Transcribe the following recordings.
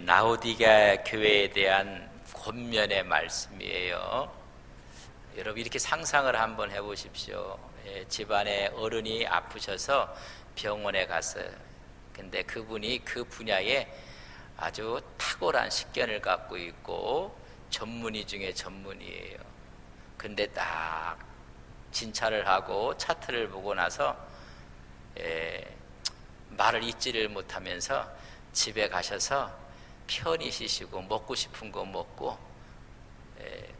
라오디게아 교회에 대한 권면의 말씀이에요. 여러분 이렇게 상상을 한번 해보십시오. 집안에 어른이 아프셔서 병원에 갔어요. 근데 그분이 그 분야에 아주 탁월한 식견을 갖고 있고 전문의 중에 전문이에요. 근데 딱 진찰을 하고 차트를 보고 나서 말을 잊지를 못하면서 집에 가셔서 편히 쉬시고 먹고 싶은 거 먹고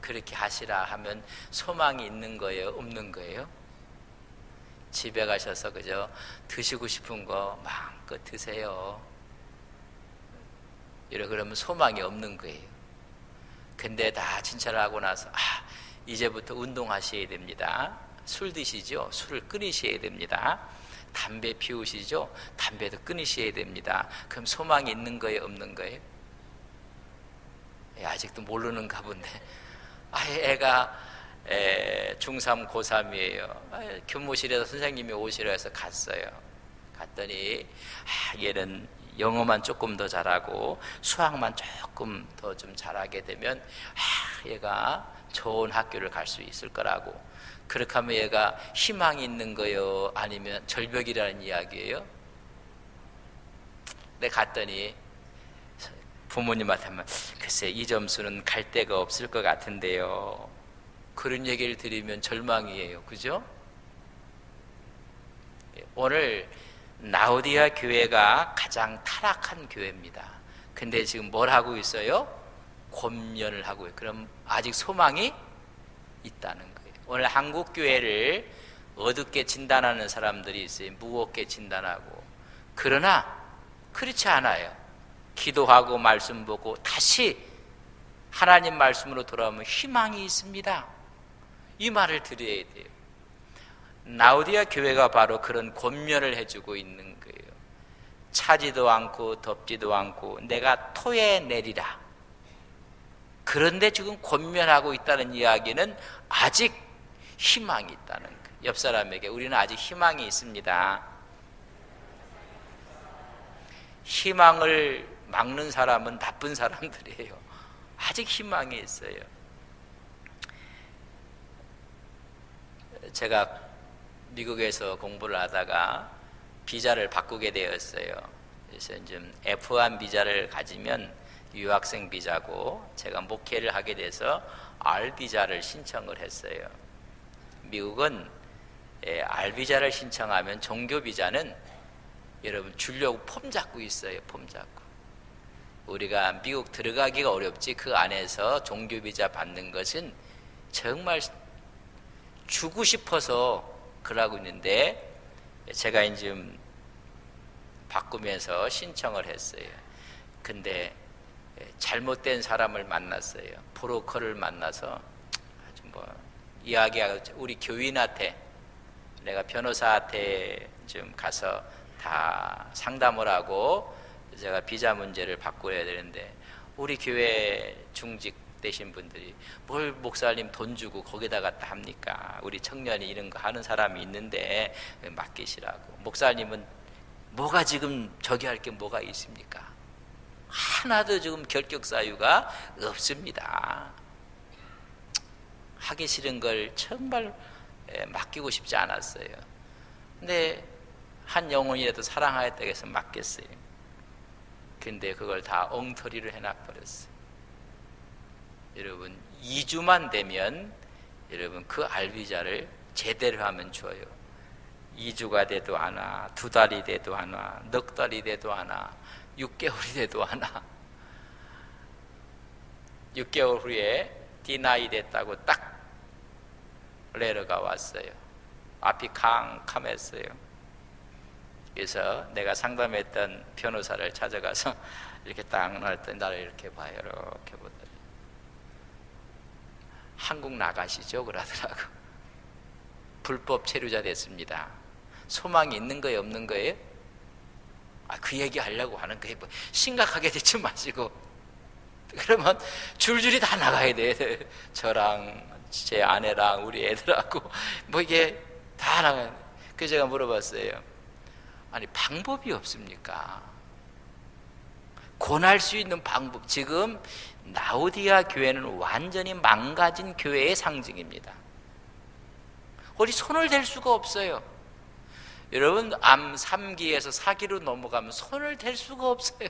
그렇게 하시라 하면 소망이 있는 거예요? 없는 거예요? 집에 가셔서 그저 드시고 싶은 거 마음껏 드세요. 그러면 소망이 없는 거예요. 근데 다 진찰을 하고 나서 이제부터 운동하셔야 됩니다. 술 드시죠? 술을 끊으셔야 됩니다. 담배 피우시죠? 담배도 끊으셔야 됩니다. 그럼 소망이 있는 거예요? 없는 거예요? 아직도 모르는가 본데. 애가 중3, 고3이에요. 교무실에서 선생님이 오시라 해서 갔어요. 갔더니 얘는 영어만 조금 더 잘하고 수학만 조금 더 좀 잘하게 되면 얘가 좋은 학교를 갈 수 있을 거라고. 그렇게 하면 얘가 희망이 있는 거예요? 아니면 절벽이라는 이야기예요? 내가 갔더니 부모님한테 하면 글쎄 이 점수는 갈 데가 없을 것 같은데요. 그런 얘기를 드리면 절망이에요. 그죠? 오늘 라오디게아 교회가 가장 타락한 교회입니다. 근데 지금 뭘 하고 있어요? 권면을 하고 있어요. 그럼 아직 소망이 있다는 거예요. 오늘 한국 교회를 어둡게 진단하는 사람들이 있어요. 무겁게 진단하고. 그러나 그렇지 않아요. 기도하고 말씀 보고 다시 하나님 말씀으로 돌아오면 희망이 있습니다. 이 말을 드려야 돼요. 라오디게아 교회가 바로 그런 권면을 해주고 있는 거예요. 차지도 않고 덥지도 않고 내가 토해내리라. 그런데 지금 권면하고 있다는 이야기는 아직 희망이 있다는 거예요. 옆 사람에게 우리는 아직 희망이 있습니다. 희망을 막는 사람은 나쁜 사람들이에요. 아직 희망이 있어요. 제가 미국에서 공부를 하다가 비자를 바꾸게 되었어요. 그래서 좀 F1 비자를 가지면 유학생 비자고 제가 목회를 하게 돼서 R 비자를 신청을 했어요. 미국은 R 비자를 신청하면 종교 비자는 여러분 주려고 폼 잡고 있어요. 폼 잡고. 우리가 미국 들어가기가 어렵지 그 안에서 종교 비자 받는 것은 정말 주고 싶어서 그러고 있는데 제가 이제 바꾸면서 신청을 했어요. 근데 잘못된 사람을 만났어요. 브로커를 만나서 아주 이야기하고 우리 교인한테 내가 변호사한테 좀 가서 다 상담을 하고 제가 비자 문제를 바꾸어야 되는데 우리 교회 중직 되신 분들이 뭘 목사님 돈 주고 거기다가 다 합니까? 우리 청년이 이런 거 하는 사람이 있는데 맡기시라고. 목사님은 뭐가 지금 저기 할 게 뭐가 있습니까? 하나도 지금 결격 사유가 없습니다. 하기 싫은 걸 정말 맡기고 싶지 않았어요. 근데 한 영혼이라도 사랑하였다고 해서 맡겼어요. 근데 그걸 다 엉터리로 해놔버렸어요. 여러분 2주만 되면 여러분 그 알비자를 제대로 하면 줘요. 2주가 돼도 하나, 2달이 돼도 하나, 넉 달이 돼도 하나, 6개월이 돼도 하나. 6개월 후에 디나이 됐다고 딱 레터가 왔어요. 앞이 캄캄했어요. 그래서 내가 상담했던 변호사를 찾아가서 이렇게 딱 놨더니 나를 이렇게 봐요. 이렇게 보더니 한국 나가시죠? 그러더라고. 불법 체류자 됐습니다. 소망이 있는 거예요? 없는 거예요? 그 얘기 하려고 하는 거예요. 심각하게 듣지 마시고. 그러면 줄줄이 다 나가야 돼. 저랑 제 아내랑 우리 애들하고 이게 다 나가야 돼. 그래서 제가 물어봤어요. 아니 방법이 없습니까? 권할 수 있는 방법, 지금 라오디게아 교회는 완전히 망가진 교회의 상징입니다. 우리 손을 댈 수가 없어요. 여러분, 암 3기에서 4기로 넘어가면 손을 댈 수가 없어요.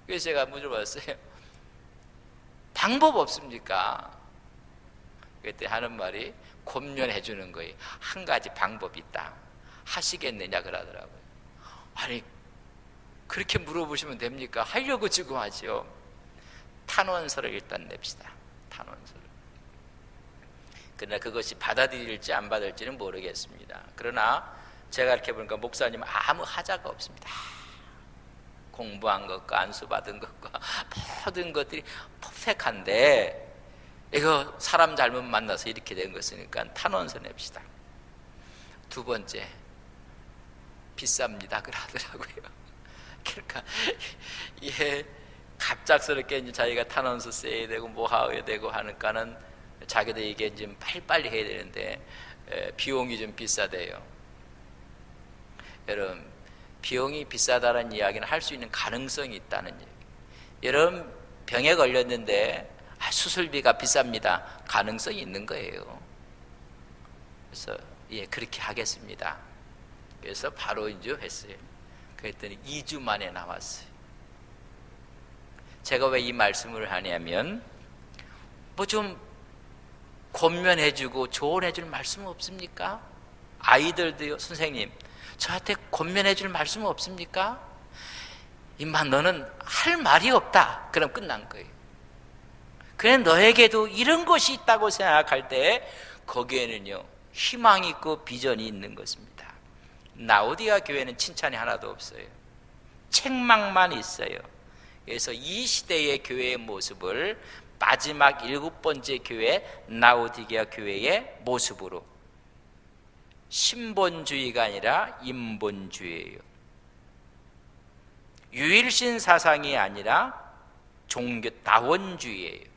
그래서 제가 물어봤어요. 방법 없습니까? 그때 하는 말이 권면해 주는 거예요. 한 가지 방법이 있다. 하시겠느냐 그러더라고요. 아니, 그렇게 물어보시면 됩니까? 하려고 지금 하죠. 탄원서를 일단 냅시다. 탄원서를. 그러나 그것이 받아들일지 안 받을지는 모르겠습니다. 그러나 제가 이렇게 보니까 목사님 아무 하자가 없습니다. 공부한 것과 안수받은 것과 모든 것들이 퍼펙트한데 이거 사람 잘못 만나서 이렇게 된 것이니까 탄원서 냅시다. 두 번째, 비쌉니다 그러더라고요. 그러니까 예, 갑작스럽게 이제 자기가 탄원서 써야 되고 뭐 해야 되고 하니까는 자기도 이게 좀 빨리빨리 해야 되는데 비용이 좀 비싸대요. 여러분, 비용이 비싸다는 이야기는 할 수 있는 가능성이 있다는 얘기. 여러분, 병에 걸렸는데 수술비가 비쌉니다. 가능성이 있는 거예요. 그래서 예, 그렇게 하겠습니다. 그래서 바로 이제 했어요. 그랬더니 2주 만에 나왔어요. 제가 왜 이 말씀을 하냐면 뭐 좀 권면해주고 조언해줄 말씀 없습니까? 아이들도요. 선생님, 저한테 권면해줄 말씀 없습니까? 임마 너는 할 말이 없다. 그럼 끝난 거예요. 그래, 너에게도 이런 것이 있다고 생각할 때 거기에는요 희망이 있고 비전이 있는 것입니다. 라오디게아 교회는 칭찬이 하나도 없어요. 책망만 있어요. 그래서 이 시대의 교회의 모습을 마지막 7번째 교회 라오디게아 교회의 모습으로, 신본주의가 아니라 인본주의예요. 유일신 사상이 아니라 종교다원주의예요.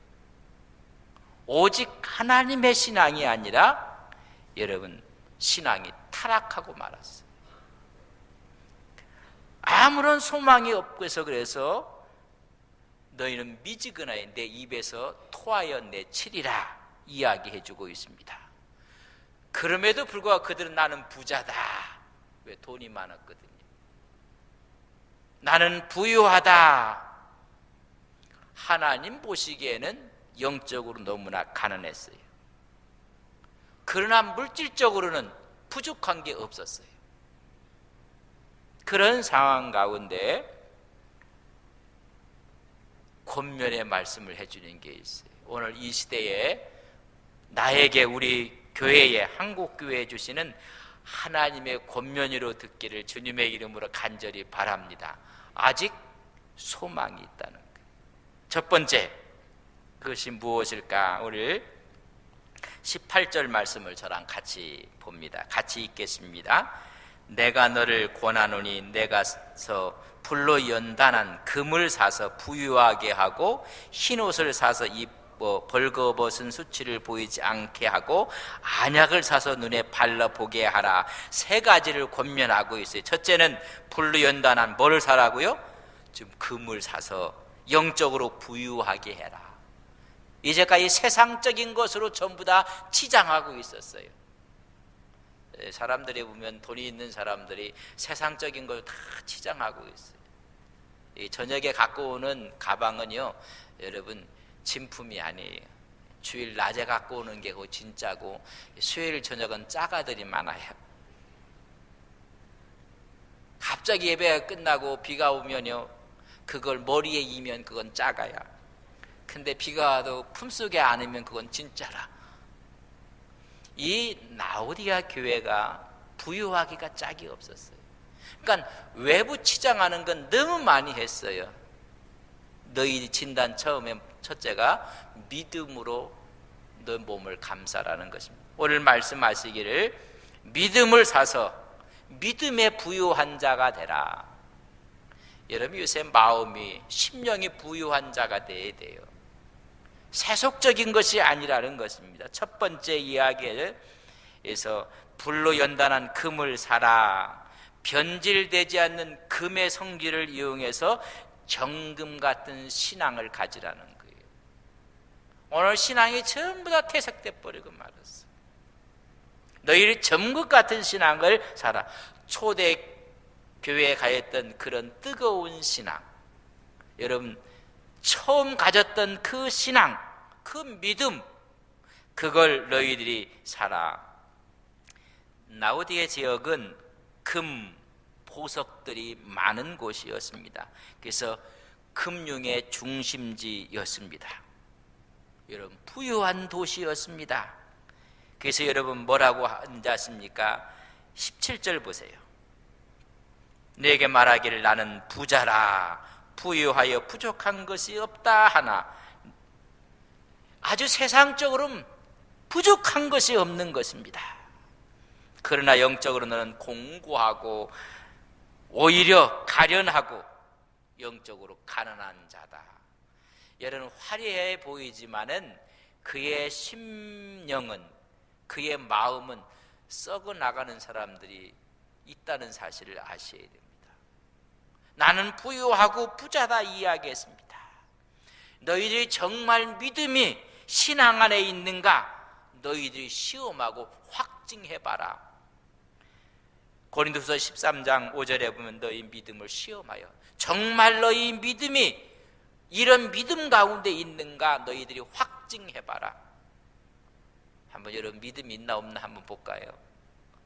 오직 하나님의 신앙이 아니라 여러분 신앙이 타락하고 말았어요. 아무런 소망이 없고서 그래서 너희는 미지근하여 내 입에서 토하여 내치리라 이야기해주고 있습니다. 그럼에도 불구하고 그들은 나는 부자다. 왜? 돈이 많았거든요. 나는 부유하다. 하나님 보시기에는 영적으로 너무나 가난했어요. 그러나 물질적으로는 부족한 게 없었어요. 그런 상황 가운데 권면의 말씀을 해주는 게 있어요. 오늘 이 시대에 나에게, 우리 교회에, 한국교회에 주시는 하나님의 권면으로 듣기를 주님의 이름으로 간절히 바랍니다. 아직 소망이 있다는 거예요. 첫 번째, 그것이 무엇일까? 오늘 18절 말씀을 저랑 같이 봅니다. 같이 읽겠습니다. 내가 너를 권하노니 내가서 불로 연단한 금을 사서 부유하게 하고 흰옷을 사서 입어 벌거벗은 수치를 보이지 않게 하고 안약을 사서 눈에 발라보게 하라. 세 가지를 권면하고 있어요. 첫째는 불로 연단한 뭐를 사라고요? 지금 금을 사서 영적으로 부유하게 해라. 이제까지 세상적인 것으로 전부 다 치장하고 있었어요. 사람들이 보면 돈이 있는 사람들이 세상적인 걸 다 치장하고 있어요. 이 저녁에 갖고 오는 가방은요, 여러분 진품이 아니에요. 주일 낮에 갖고 오는 게 그거 진짜고, 수요일 저녁은 짜가들이 많아요. 갑자기 예배가 끝나고 비가 오면요, 그걸 머리에 이면 그건 짜가야. 근데 비가 와도 품속에 안으면 그건 진짜라. 이 라오디게아 교회가 부유하기가 짝이 없었어요. 그러니까 외부 치장하는 건 너무 많이 했어요. 너희 진단 처음에 첫째가 믿음으로 너 몸을 감싸라는 것입니다. 오늘 말씀하시기를 믿음을 사서 믿음의 부유한 자가 되라. 여러분, 요새 마음이, 심령이 부유한 자가 되어야 돼요. 세속적인 것이 아니라는 것입니다. 첫 번째 이야기에서 불로 연단한 금을 사라. 변질되지 않는 금의 성질을 이용해서 정금 같은 신앙을 가지라는 거예요. 오늘 신앙이 전부 다 퇴색돼 버리고 말았어. 너희들이 정금 같은 신앙을 살아. 초대 교회에 가였던 그런 뜨거운 신앙, 여러분 처음 가졌던 그 신앙, 그 믿음, 그걸 너희들이 살아. 라오디게 지역은 금, 보석들이 많은 곳이었습니다. 그래서 금융의 중심지였습니다. 여러분 부유한 도시였습니다. 그래서 여러분 뭐라고 하는지 아십니까? 17절 보세요. 내게 말하기를 나는 부자라 부유하여 부족한 것이 없다 하나, 아주 세상적으로는 부족한 것이 없는 것입니다. 그러나 영적으로 너는 공고하고 오히려 가련하고 영적으로 가난한 자다. 여러분 화려해 보이지만은 그의 심령은, 그의 마음은 썩어 나가는 사람들이 있다는 사실을 아셔야 됩니다. 나는 부유하고 부자다 이야기했습니다. 너희들이 정말 믿음이 신앙 안에 있는가? 너희들이 시험하고 확증해봐라. 고린도후서 13장 5절에 보면 너희 믿음을 시험하여, 정말 너희 믿음이 이런 믿음 가운데 있는가 너희들이 확증해봐라. 한번 여러분 믿음이 있나 없나 한번 볼까요?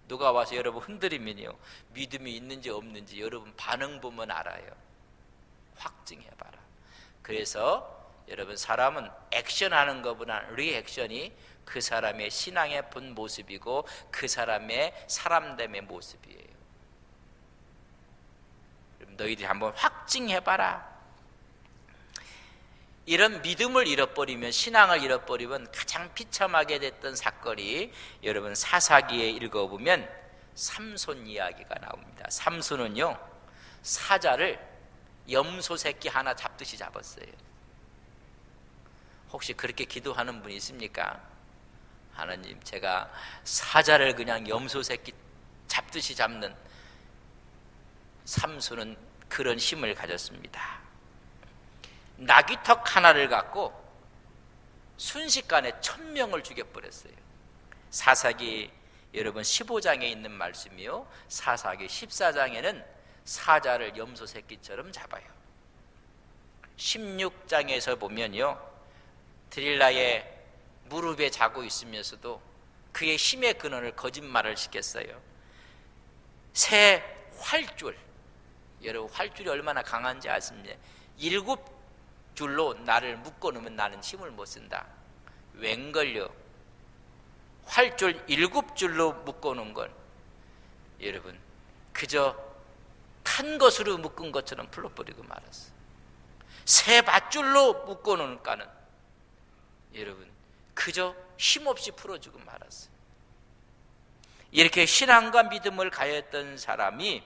누가 와서 여러분 흔들리면요, 믿음이 있는지 없는지 여러분 반응 보면 알아요. 확증해봐라. 그래서 여러분 사람은 액션하는 것보다 리액션이 그 사람의 신앙의 본 모습이고 그 사람의 사람됨의 모습이에요. 그럼 너희들이 한번 확증해봐라. 이런 믿음을 잃어버리면, 신앙을 잃어버리면 가장 비참하게 됐던 사건이, 여러분 사사기에 읽어보면 삼손 이야기가 나옵니다. 삼손은요 사자를 염소 새끼 하나 잡듯이 잡았어요. 혹시 그렇게 기도하는 분 있습니까? 하나님, 제가 사자를 그냥 염소 새끼 잡듯이 잡는, 삼손은 그런 힘을 가졌습니다. 나귀턱 하나를 갖고 순식간에 1000명을 죽여버렸어요. 사사기 여러분 15장에 있는 말씀이요, 사사기 14장에는 사자를 염소 새끼처럼 잡아요. 16장에서 보면요, 드릴라의 무릎에 자고 있으면서도 그의 힘의 근원을 거짓말을 시켰어요. 새 활줄, 여러분 활줄이 얼마나 강한지 아십니까? 7줄로 나를 묶어놓으면 나는 힘을 못 쓴다. 웬걸요? 활줄 7줄로 묶어놓은 걸 여러분 그저 탄 것으로 묶은 것처럼 풀어버리고 말았어. 새 밧줄로 묶어놓으니까는 여러분 그저 힘없이 풀어주고 말았어요. 이렇게 신앙과 믿음을 가졌던 사람이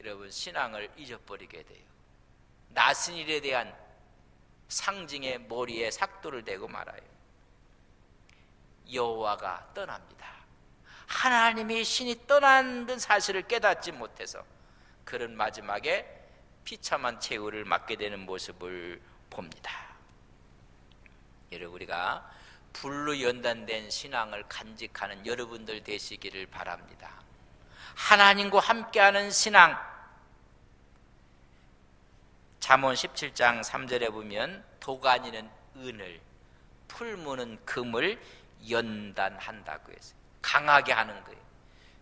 여러분 신앙을 잊어버리게 돼요. 낯선 일에 대한 상징의 머리에 삭도를 대고 말아요. 여호와가 떠납니다. 하나님이 신이 떠난 사실을 깨닫지 못해서 그런 마지막에 비참한 최후를 맞게 되는 모습을 봅니다. 여러분 우리가 불로 연단된 신앙을 간직하는 여러분들 되시기를 바랍니다. 하나님과 함께하는 신앙, 잠언 17장 3절에 보면 도가니는 은을, 풀무는 금을 연단한다고 했어요. 강하게 하는 거예요.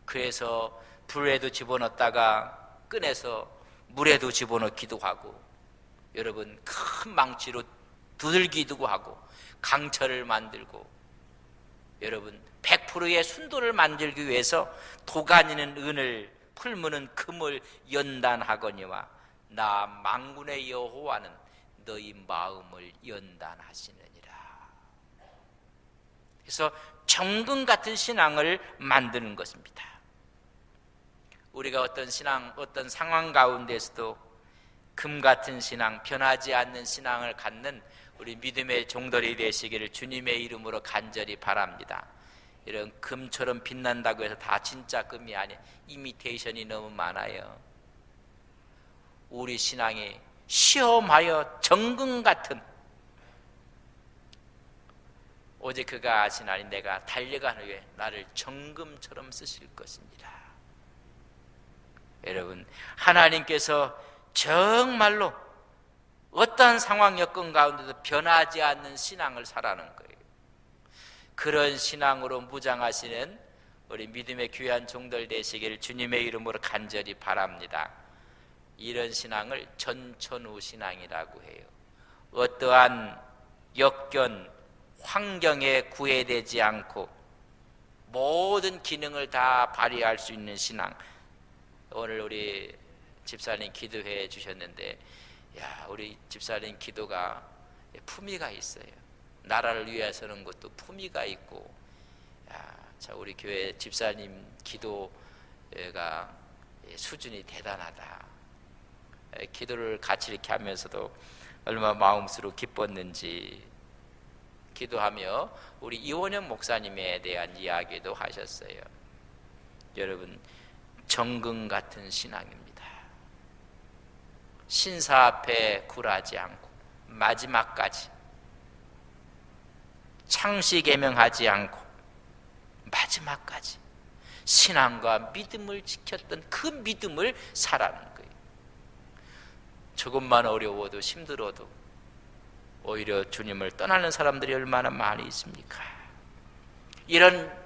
그래서 불에도 집어넣었다가 꺼내서 물에도 집어넣기도 하고, 여러분 큰 망치로 두들기도 하고, 강철을 만들고, 여러분 100%의 순도를 만들기 위해서 도가니는 은을, 풀무는 금을 연단하거니와 나 만군의 여호와는 너희 마음을 연단하시느니라. 그래서 정금 같은 신앙을 만드는 것입니다. 우리가 어떤 신앙, 어떤 상황 가운데서도 금 같은 신앙, 변하지 않는 신앙을 갖는 우리 믿음의 종들이 되시기를 주님의 이름으로 간절히 바랍니다. 이런 금처럼 빛난다고 해서 다 진짜 금이 아니에요. 이미테이션이 너무 많아요. 우리 신앙이 시험하여 정금 같은, 오직 그가 아시나니 내가 달려간 후에 나를 정금처럼 쓰실 것입니다. 여러분, 하나님께서 정말로 어떠한 상황 여건 가운데도 변하지 않는 신앙을 살아는 거예요. 그런 신앙으로 무장하시는 우리 믿음의 귀한 종들 되시기를 주님의 이름으로 간절히 바랍니다. 이런 신앙을 전천후 신앙이라고 해요. 어떠한 역견, 환경에 구애되지 않고 모든 기능을 다 발휘할 수 있는 신앙. 오늘 우리 집사님 기도해 주셨는데, 야, 우리 집사님 기도가 품위가 있어요. 나라를 위해서는 것도 품위가 있고, 야, 자, 우리 교회 집사님 기도가 수준이 대단하다. 기도를 같이 이렇게 하면서도 얼마나 마음으로 기뻤는지 기도하며 우리 이원영 목사님에 대한 이야기도 하셨어요. 여러분, 정금 같은 신앙입니다. 신사 앞에 굴하지 않고 마지막까지 창시 계명하지 않고 마지막까지 신앙과 믿음을 지켰던 그 믿음을 살아는 거예요. 조금만 어려워도 힘들어도 오히려 주님을 떠나는 사람들이 얼마나 많이 있습니까? 이런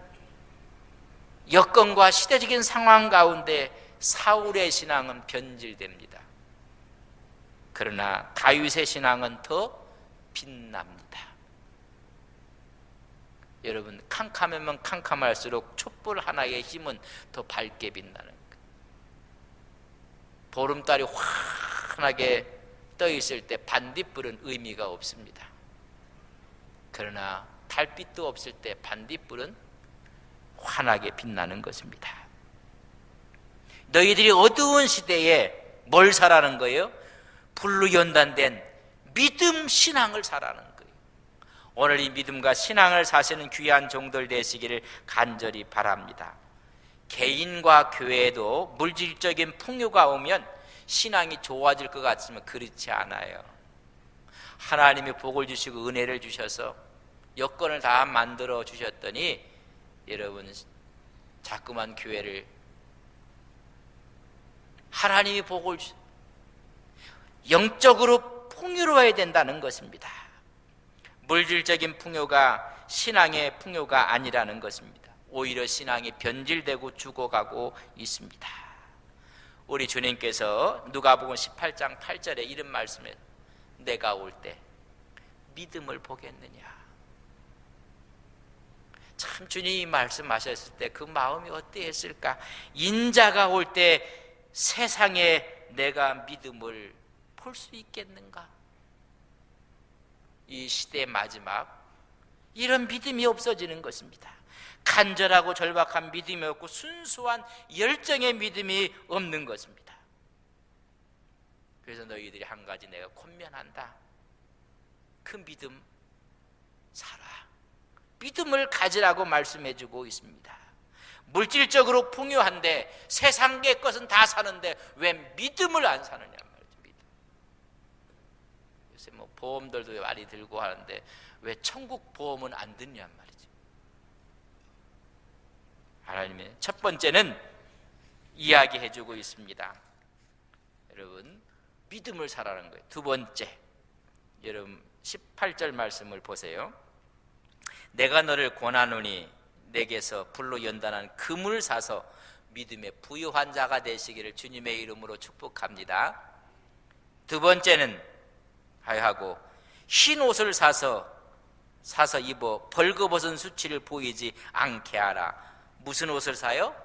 여건과 시대적인 상황 가운데 사울의 신앙은 변질됩니다. 그러나 다윗의 신앙은 더 빛납니다. 여러분, 캄캄하면 캄캄할수록 촛불 하나의 힘은 더 밝게 빛나는 거예요. 보름달이 환하게 떠 있을 때 반딧불은 의미가 없습니다. 그러나 달빛도 없을 때 반딧불은 환하게 빛나는 것입니다. 너희들이 어두운 시대에 뭘 살아는 거예요? 불로 연단된 믿음 신앙을 살아는 거예요. 오늘 이 믿음과 신앙을 사시는 귀한 종들 되시기를 간절히 바랍니다. 개인과 교회에도 물질적인 풍요가 오면 신앙이 좋아질 것 같으면 그렇지 않아요. 하나님이 복을 주시고 은혜를 주셔서 여건을 다 만들어 주셨더니 여러분, 자꾸만 교회를 하나님이 복을 영적으로 풍요로워야 된다는 것입니다. 물질적인 풍요가 신앙의 풍요가 아니라는 것입니다. 오히려 신앙이 변질되고 죽어가고 있습니다. 우리 주님께서 누가복음 18장 8절에 이런 말씀을, 내가 올 때 믿음을 보겠느냐. 참, 주님이 말씀하셨을 때 그 마음이 어떠했을까? 인자가 올 때 세상에 내가 믿음을 볼 수 있겠는가? 이 시대의 마지막, 이런 믿음이 없어지는 것입니다. 간절하고 절박한 믿음이 없고 순수한 열정의 믿음이 없는 것입니다. 그래서 너희들이 한 가지 내가 권면한다. 그 믿음 살아. 믿음을 가지라고 말씀해주고 있습니다. 물질적으로 풍요한데 세상의 것은 다 사는데 왜 믿음을 안 사느냐 말이죠. 믿음. 요새 뭐 보험들도 많이 들고 하는데 왜 천국 보험은 안 듣냐 말이죠. 하나님의 첫 번째는 이야기해주고 있습니다. 여러분, 믿음을 살아라는 거예요. 두 번째, 여러분 18절 말씀을 보세요. 내가 너를 권하노니 내게서 불로 연단한 금을 사서 믿음의 부유한 자가 되시기를 주님의 이름으로 축복합니다. 두 번째는 하여하고 흰 옷을 사서 입어 벌거벗은 수치를 보이지 않게 하라. 무슨 옷을 사요?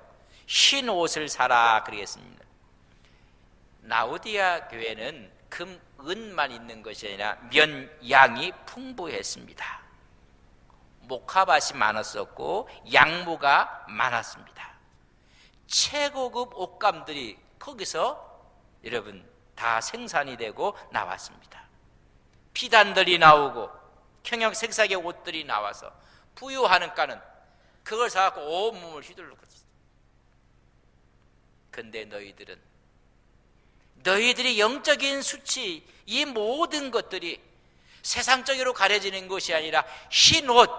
흰 옷을 사라 그러겠습니다. 라오디아 교회는 금, 은만 있는 것이 아니라 면, 양이 풍부했습니다. 목화밭이 많았었고 양모가 많았습니다. 최고급 옷감들이 거기서 여러분 다 생산이 되고 나왔습니다. 피단들이 나오고 형형색색의 옷들이 나와서 부유하는 까는 그걸 사갖고 온몸을 휘둘렀어요. 근데 너희들은 너희들이 영적인 수치, 이 모든 것들이 세상적으로 가려지는 것이 아니라 흰 옷,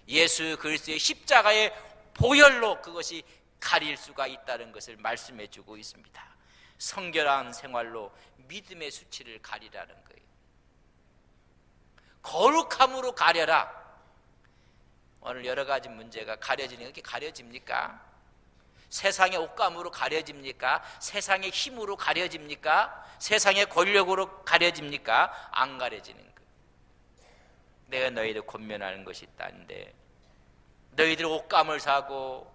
예수 그리스도의 십자가의 보혈로 그것이 가릴 수가 있다는 것을 말씀해 주고 있습니다. 성결한 생활로 믿음의 수치를 가리라는 거예요. 거룩함으로 가려라. 오늘 여러 가지 문제가 가려지는 게 가려집니까? 세상의 옷감으로 가려집니까? 세상의 힘으로 가려집니까? 세상의 권력으로 가려집니까? 안 가려지는 거예요. 내가 너희들 권면하는 것이 있다는데 너희들 옷감을 사고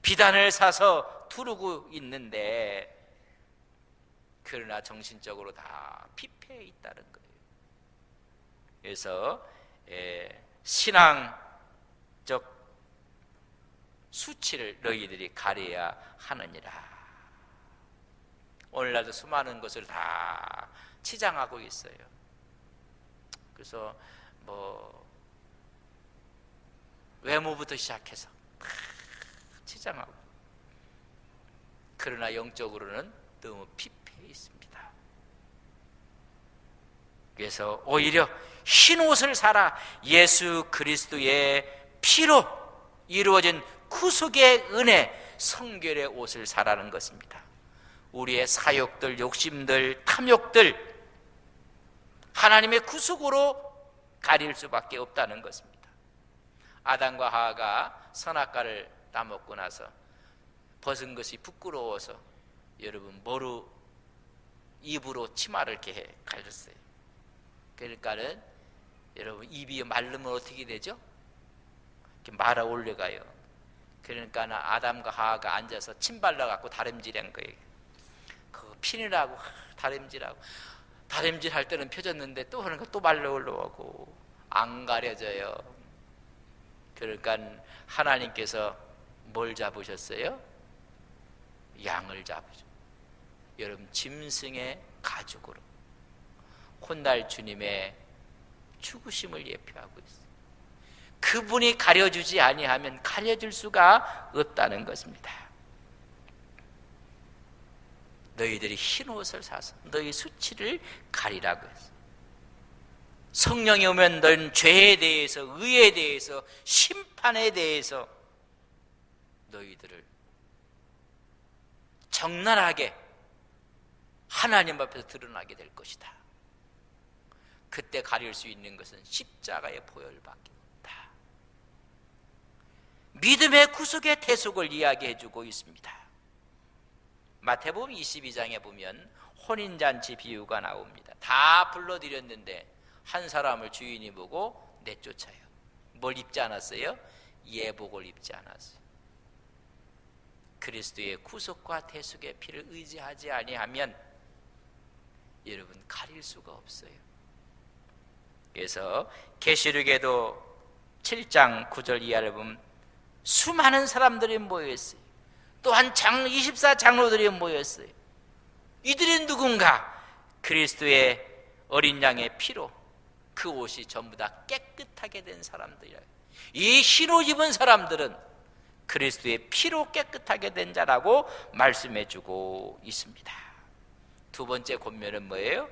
비단을 사서 두르고 있는데 그러나 정신적으로 다 피폐해 있다는 거예요. 그래서 신앙적 수치를 너희들이 가려야 하느니라. 오늘날도 수많은 것을 다 치장하고 있어요. 그래서 외모부터 시작해서 다 치장하고, 그러나 영적으로는 너무 피폐해 있습니다. 그래서 오히려 흰 옷을 사라. 예수 그리스도의 피로 이루어진 구속의 은혜, 성결의 옷을 사라는 것입니다. 우리의 사욕들, 욕심들, 탐욕들 하나님의 구속으로 가릴 수밖에 없다는 것입니다. 아담과 하와가 선악과를 따먹고 나서 벗은 것이 부끄러워서 여러분 입으로 치마를 이렇게 가렸어요. 그러니까는 여러분 입이 마르면 어떻게 되죠? 이렇게 말아 올려가요. 그러니까 아담과 하와가 앉아서 침 발라갖고 다림질한 거예요. 그 피느라고 다림질 할 때는 펴졌는데 또 하는 거 또 말라 올라오고 안 가려져요. 그러니까 하나님께서 뭘 잡으셨어요? 양을 잡으셨어요. 여러분 짐승의 가죽으로 훗날 주님의 죽으심을 예표하고 있어요. 그분이 가려주지 아니하면 가려줄 수가 없다는 것입니다. 너희들이 흰 옷을 사서 너희 수치를 가리라고 했어요. 성령이 오면 너희는 죄에 대해서, 의에 대해서, 심판에 대해서 너희들을 적나라하게 하나님 앞에서 드러나게 될 것이다. 그때 가릴 수 있는 것은 십자가의 보혈밖에 없다. 믿음의 구속의 대속을 이야기해주고 있습니다. 마태복음 22장에 보면 혼인잔치 비유가 나옵니다. 다 불러드렸는데 한 사람을 주인이 보고 내쫓아요. 뭘 입지 않았어요? 예복을 입지 않았어요. 그리스도의 구속과 대속의 피를 의지하지 아니하면 여러분 가릴 수가 없어요. 그래서 계시록에도 7장 9절 이하를 보면 수많은 사람들이 모여있어요. 또한 24장로들이 모였어요. 이들이 누군가? 그리스도의 어린 양의 피로 그 옷이 전부 다 깨끗하게 된 사람들이에요. 이 흰옷 입은 사람들은 그리스도의 피로 깨끗하게 된 자라고 말씀해주고 있습니다. 두 번째 권면은 뭐예요?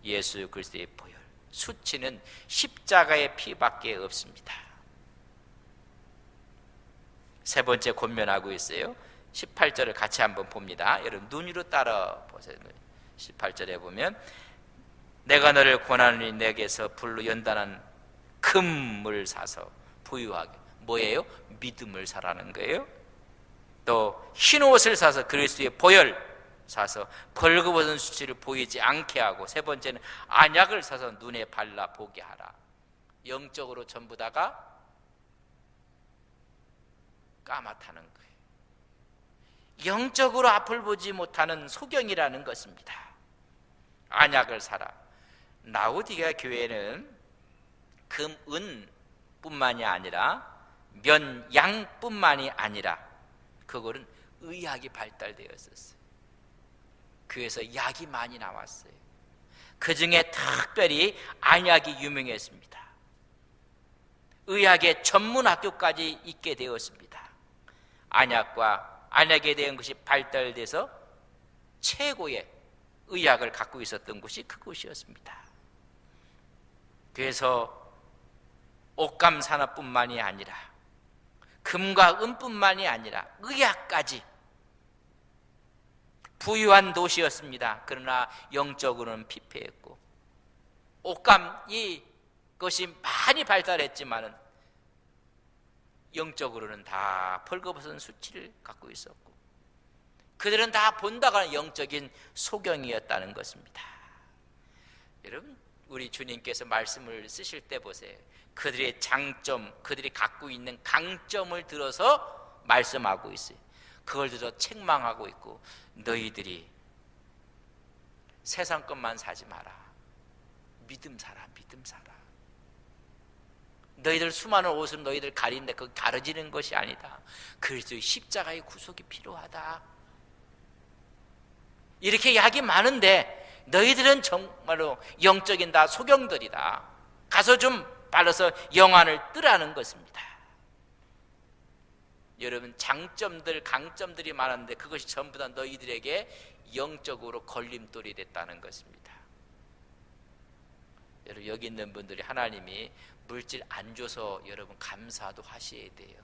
예수 그리스도의 보혈. 수치는 십자가의 피밖에 없습니다. 세 번째 권면하고 있어요. 18절을 같이 한번 봅니다. 여러분 눈으로 따라 보세요. 18절에 보면 내가 너를 권하노니 내게서 불로 연단한 금을 사서 부유하게. 뭐예요? 믿음을 사라는 거예요. 또 흰옷을 사서 그리스도의 보혈 사서 벌거벗은 수치를 보이지 않게 하고, 세 번째는 안약을 사서 눈에 발라 보게 하라. 영적으로 전부 다가 까맣다는 거예요. 영적으로 앞을 보지 못하는 소경이라는 것입니다. 안약을 사라. 라오디게아 교회는 금, 은 뿐만이 아니라 면, 양뿐만이 아니라 그거는 의학이 발달되었었어요. 그래서 약이 많이 나왔어요. 그 중에 특별히 안약이 유명했습니다. 의학의 전문 학교까지 있게 되었습니다. 안약과 안약에 대한 것이 발달돼서 최고의 의학을 갖고 있었던 곳이 그곳이었습니다. 그래서 옷감 산업뿐만이 아니라 금과 은뿐만이 아니라 의학까지 부유한 도시였습니다. 그러나 영적으로는 피폐했고, 옷감 이것이 많이 발달했지만은 영적으로는 다 벌거벗은 수치를 갖고 있었고, 그들은 다 본다가 영적인 소경이었다는 것입니다. 여러분, 우리 주님께서 말씀을 쓰실 때 보세요. 그들의 장점, 그들이 갖고 있는 강점을 들어서 말씀하고 있어요. 그걸 들어 책망하고 있고, 너희들이 세상 것만 사지 마라. 믿음 사라, 믿음 사라. 너희들 수많은 옷은 너희들 가리는데 그 가려지는 것이 아니다. 그리스도의 십자가의 구속이 필요하다. 이렇게 약이 많은데 너희들은 정말로 영적인 다 소경들이다. 가서 좀 발라서 영안을 뜨라는 것입니다. 여러분, 장점들, 강점들이 많았는데 그것이 전부 다 너희들에게 영적으로 걸림돌이 됐다는 것입니다. 여러분, 여기 있는 분들이 하나님이 물질 안 줘서 여러분 감사도 하셔야 돼요.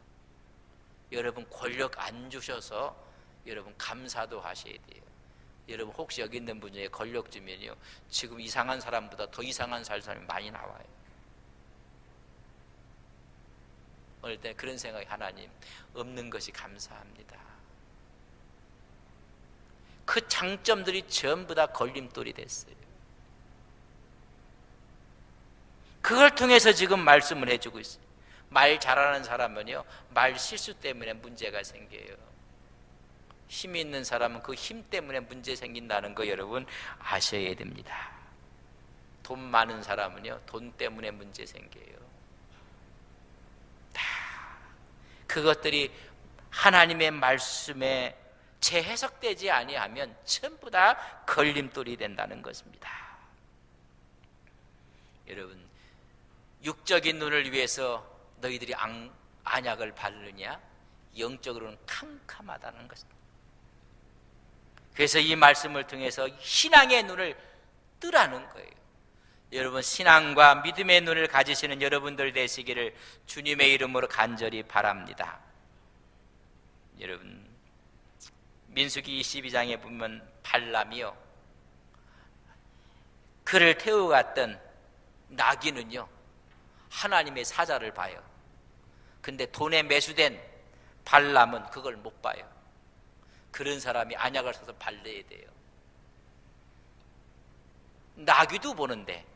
여러분 권력 안 주셔서 여러분 감사도 하셔야 돼요. 여러분, 혹시 여기 있는 분 중에 권력 주면요, 지금 이상한 사람보다 더 이상한 사람이 많이 나와요. 어느 때 그런 생각이, 하나님 없는 것이 감사합니다. 그 장점들이 전부 다 걸림돌이 됐어요. 그걸 통해서 지금 말씀을 해주고 있어요. 말 잘하는 사람은요, 말 실수 때문에 문제가 생겨요. 힘이 있는 사람은 그 힘 때문에 문제 생긴다는 거 여러분 아셔야 됩니다. 돈 많은 사람은요, 돈 때문에 문제 생겨요. 다 그것들이 하나님의 말씀에 재해석되지 아니하면 전부 다 걸림돌이 된다는 것입니다. 여러분, 육적인 눈을 위해서 너희들이 안약을 바르느냐? 영적으로는 캄캄하다는 것입니다. 그래서 이 말씀을 통해서 신앙의 눈을 뜨라는 거예요. 여러분, 신앙과 믿음의 눈을 가지시는 여러분들 되시기를 주님의 이름으로 간절히 바랍니다. 여러분, 민수기 22장에 보면 발람이요, 그를 태워갔던 나귀는요 하나님의 사자를 봐요. 근데 돈에 매수된 발람은 그걸 못 봐요. 그런 사람이 안약을 사서 발라야 돼요. 나귀도 보는데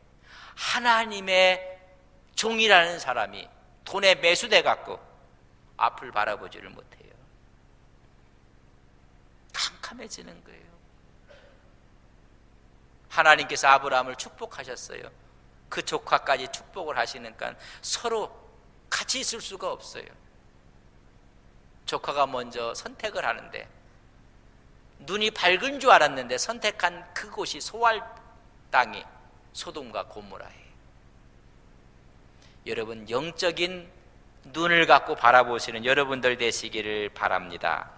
하나님의 종이라는 사람이 돈에 매수돼 갖고 앞을 바라보지를 못해요. 캄캄해지는 거예요. 하나님께서 아브라함을 축복하셨어요. 그 조카까지 축복을 하시니까 서로 같이 있을 수가 없어요. 조카가 먼저 선택을 하는데 눈이 밝은 줄 알았는데 선택한 그곳이 소알 땅이 소돔과 고모라예요. 여러분, 영적인 눈을 갖고 바라보시는 여러분들 되시기를 바랍니다.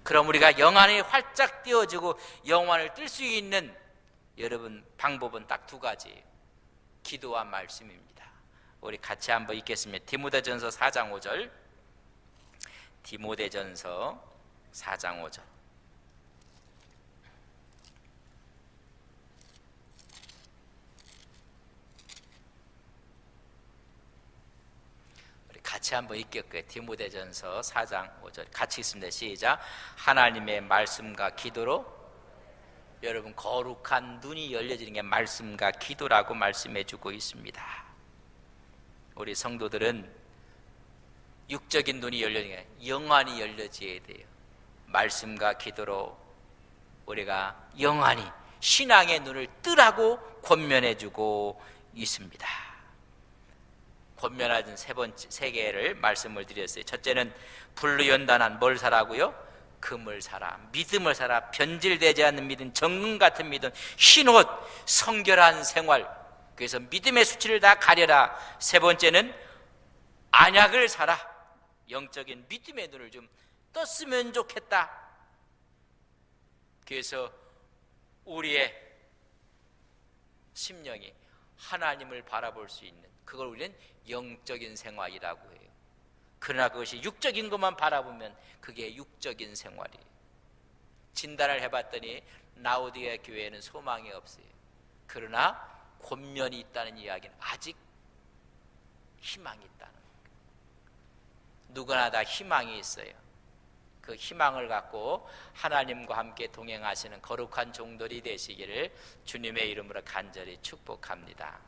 그럼 우리가 영안이 활짝 띄어지고 영안을 뜰 수 있는 여러분 방법은 딱 두 가지, 기도와 말씀입니다. 우리 같이 한번 읽겠습니다. 디모데전서 4장 5절. 디모데전서 4장 5절. 우리 같이 한번 읽겠고요. 디모데전서 4장 5절 같이 읽습니다. 시작. 하나님의 말씀과 기도로, 여러분 거룩한 눈이 열려지는 게 말씀과 기도라고 말씀해주고 있습니다. 우리 성도들은 육적인 눈이 열려지는 게 영안이 열려져야 돼요. 말씀과 기도로 우리가 영안이 신앙의 눈을 뜨라고 권면해주고 있습니다. 권면하는 세 개를 말씀을 드렸어요. 첫째는 불루연단한 뭘 사라고요? 금을 사라, 믿음을 사라, 변질되지 않는 믿음, 정금 같은 믿음, 흰옷, 성결한 생활. 그래서 믿음의 수치를 다 가려라. 세 번째는 안약을 사라. 영적인 믿음의 눈을 좀 떴으면 좋겠다. 그래서 우리의 심령이 하나님을 바라볼 수 있는, 그걸 우리는 영적인 생활이라고 해요. 그러나 그것이 육적인 것만 바라보면 그게 육적인 생활이에요. 진단을 해봤더니 라오디게아 교회에는 소망이 없어요. 그러나 권면이 있다는 이야기는 아직 희망이 있다는 거예요. 누구나 다 희망이 있어요. 그 희망을 갖고 하나님과 함께 동행하시는 거룩한 종들이 되시기를 주님의 이름으로 간절히 축복합니다.